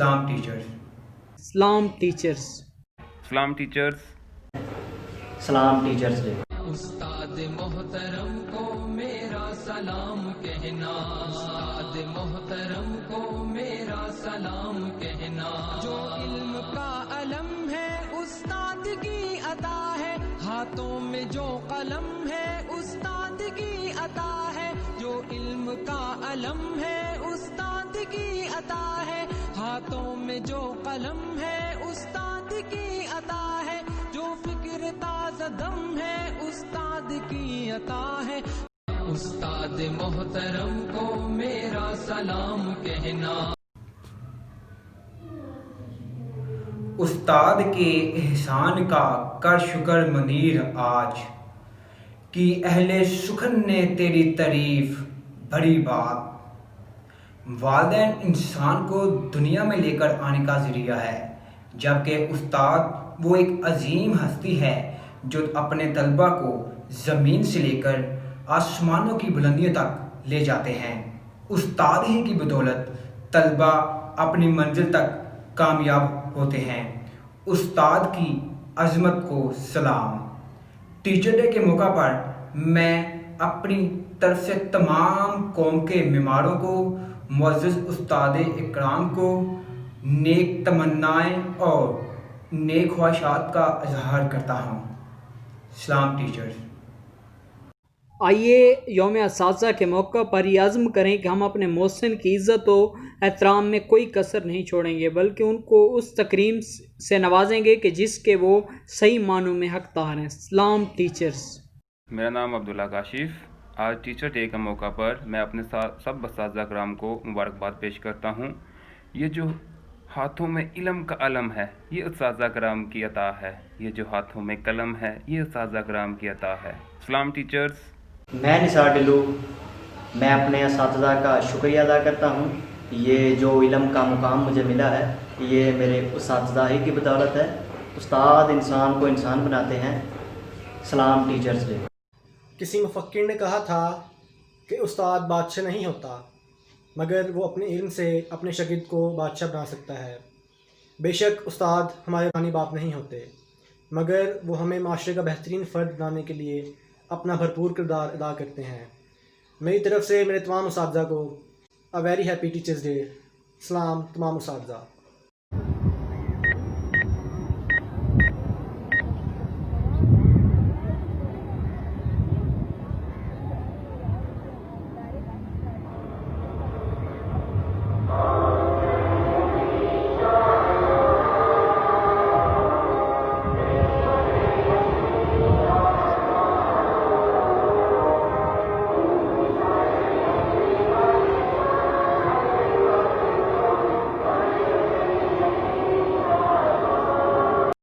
اسلام teachers. اسلام teachers. اسلام teachers. سلام teachers day. استاد محترم کو میرا سلام کہنا، استاد محترم کو میرا سلام کہنا. جو علم کا علم ہے استاد کی عطا ہے، ہاتھوں میں جو قلم ہے استاد کی عطا ہے. جو علم کا علم ہے استاد کی عطا ہے، ہاتھوں میں جو قلم ہے استاد کی عطا ہے. جو فکر تازہ دم ہے استاد کی عطا ہے. استاد محترم کو میرا سلام کہنا. استاد کے احسان کا کر شکر منیر آج، کی اہل سخن نے تیری تعریف بڑی بات. والدین انسان کو دنیا میں لے کر آنے کا ذریعہ ہے، جبکہ استاد وہ ایک عظیم ہستی ہے جو اپنے طلبہ کو زمین سے لے کر آسمانوں کی بلندیوں تک لے جاتے ہیں. استاد ہی کی بدولت طلبہ اپنی منزل تک کامیاب ہوتے ہیں. استاد کی عظمت کو سلام. ٹیچر ڈے کے موقع پر میں اپنی طرف سے تمام قوم کے معماروں کو، معزز استاد اکرام کو نیک تمنائیں اور نیک خواہشات کا اظہار کرتا ہوں. اسلام ٹیچرز. آئیے یوم اساتذہ کے موقع پر یہ عزم کریں کہ ہم اپنے محسن کی عزت و احترام میں کوئی کسر نہیں چھوڑیں گے، بلکہ ان کو اس تکریم سے نوازیں گے کہ جس کے وہ صحیح معنوں میں حقدار ہیں. اسلام ٹیچرز. میرا نام عبداللہ کاشف. آج ٹیچر ڈے کا موقع پر میں اپنے سب اساتذہ کرام کو مبارکباد پیش کرتا ہوں. یہ جو ہاتھوں میں علم کا علم ہے یہ اساتذہ کرام کی عطا ہے، یہ جو ہاتھوں میں قلم ہے یہ اساتذہ کرام کی عطا ہے. اسلام ٹیچرز. میں نثار ڈلو، میں اپنے اساتذہ کا شکریہ ادا کرتا ہوں. یہ جو علم کا مقام مجھے ملا ہے یہ میرے اساتذہ ہی کی بدولت ہے. استاد انسان کو انسان بناتے ہیں. سلام ٹیچرز ڈے. کسی مفکر نے کہا تھا کہ استاد بادشاہ نہیں ہوتا مگر وہ اپنے علم سے اپنے شاگرد کو بادشاہ بنا سکتا ہے. بے شک استاد ہمارے روحانی باپ نہیں ہوتے مگر وہ ہمیں معاشرے کا بہترین فرد بنانے کے لیے اپنا بھرپور کردار ادا کرتے ہیں. میری طرف سے میرے تمام اساتذہ کو ویری ہیپی ٹیچرز ڈے. سلام تمام اساتذہ.